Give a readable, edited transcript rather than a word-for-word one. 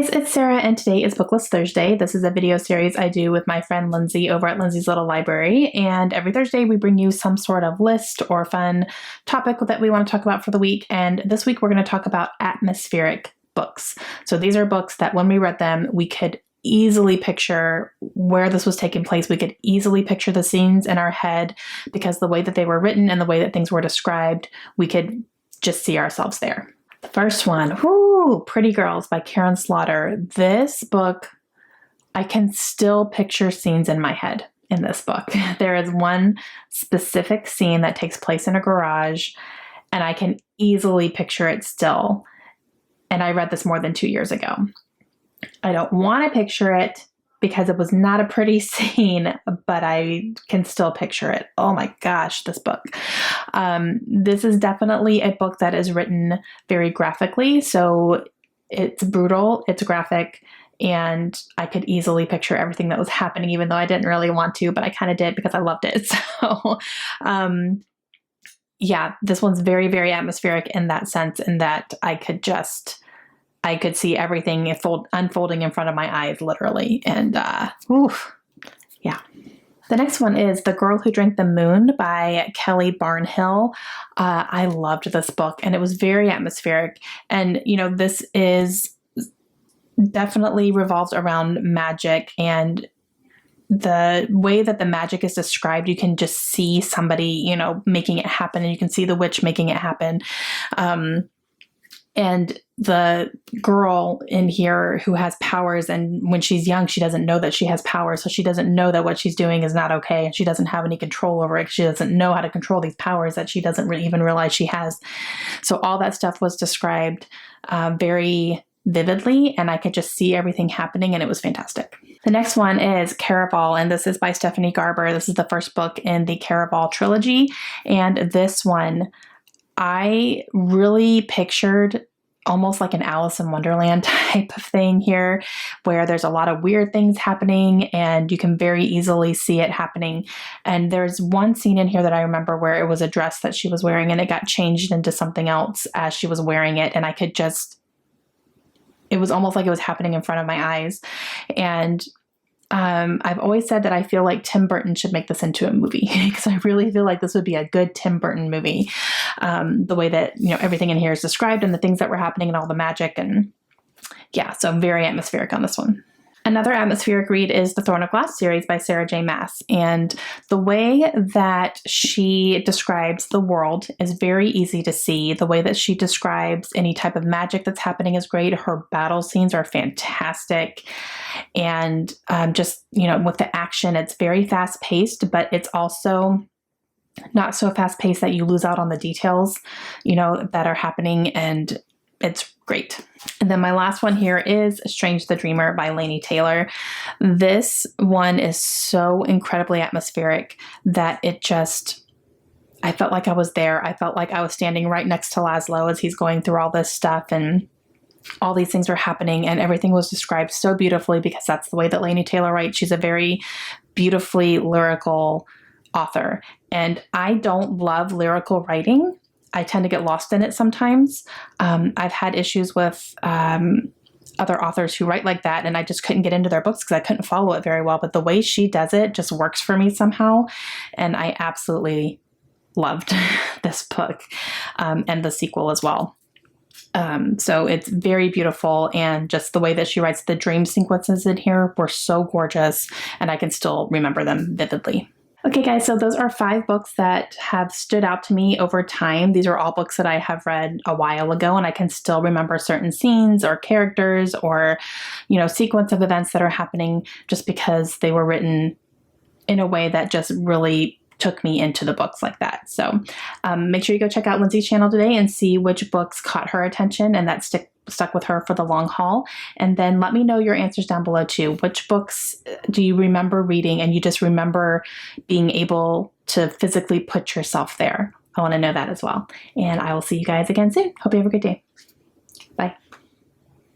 Hey guys, it's Sarah and today is Booklist Thursday. This is a video series I do with my friend Lindsay over at Lindsay's Little Library, and every Thursday we bring you some sort of list or fun topic that we want to talk about for the week, and this week we're going to talk about atmospheric books. So these are books that when we read them we could easily picture where this was taking place. We could easily picture the scenes in our head because the way that they were written and the way that things were described, we could just see ourselves there. The first one, Pretty Girls by Karen Slaughter. This book, I can still picture scenes in my head in this book. There is one specific scene that takes place in a garage, and I can easily picture it still. And I read this more than 2 years ago. I don't want to picture it because it was not a pretty scene, but I can still picture it. Oh my gosh, this book. This is definitely a book that is written very graphically. So it's brutal, it's graphic, and I could easily picture everything that was happening, even though I didn't really want to, but I kind of did because I loved it. So yeah, this one's very, very atmospheric in that sense, in that I could see everything unfolding in front of my eyes, literally. And yeah. The next one is The Girl Who Drank the Moon by Kelly Barnhill. I loved this book, and it was very atmospheric. And, you know, this is definitely revolves around magic, and the way that the magic is described, you can just see somebody, you know, making it happen, and you can see the witch making it happen. And the girl in here who has powers, and when she's young, she doesn't know that she has powers. So she doesn't know that what she's doing is not okay. And she doesn't have any control over it. She doesn't know how to control these powers that she doesn't even realize she has. So all that stuff was described very vividly, and I could just see everything happening, and it was fantastic. The next one is Caraval, and this is by Stephanie Garber. This is the first book in the Caraval trilogy. And this one, I really pictured almost like an Alice in Wonderland type of thing here, where there's a lot of weird things happening and you can very easily see it happening. And there's one scene in here that I remember where it was a dress that she was wearing and it got changed into something else as she was wearing it. And I could just, it was almost like it was happening in front of my eyes. And I've always said that I feel like Tim Burton should make this into a movie because I really feel like this would be a good Tim Burton movie. The way that, you know, everything in here is described and the things that were happening and all the magic, and yeah, so I'm very atmospheric on this one. Another atmospheric read is the Throne of Glass series by Sarah J. Maas, and the way that she describes the world is very easy to see. The way that she describes any type of magic that's happening is great. Her battle scenes are fantastic, and just, you know, with the action, it's very fast paced, but it's also not so fast paced that you lose out on the details, you know, that are happening, and it's great. And then my last one here is Strange the Dreamer by Laini Taylor. This one is so incredibly atmospheric that it just, I felt like I was there. I felt like I was standing right next to Laszlo as he's going through all this stuff, and all these things were happening, and everything was described so beautifully because that's the way that Laini Taylor writes. She's a very beautifully lyrical author, and I don't love lyrical writing. I tend to get lost in it sometimes. I've had issues with other authors who write like that, and I just couldn't get into their books because I couldn't follow it very well. But the way she does it just works for me somehow, and I absolutely loved this book and the sequel as well. So it's very beautiful, and just the way that she writes the dream sequences in here were so gorgeous, and I can still remember them vividly. Okay guys, so those are 5 books that have stood out to me over time. These are all books that I have read a while ago, and I can still remember certain scenes or characters or, you know, sequence of events that are happening just because they were written in a way that just really took me into the books like that. So make sure you go check out Lindsay's channel today and see which books caught her attention and that stuck with her for the long haul. And then let me know your answers down below too. Which books do you remember reading and you just remember being able to physically put yourself there? I want to know that as well. And I will see you guys again soon. Hope you have a good day. Bye.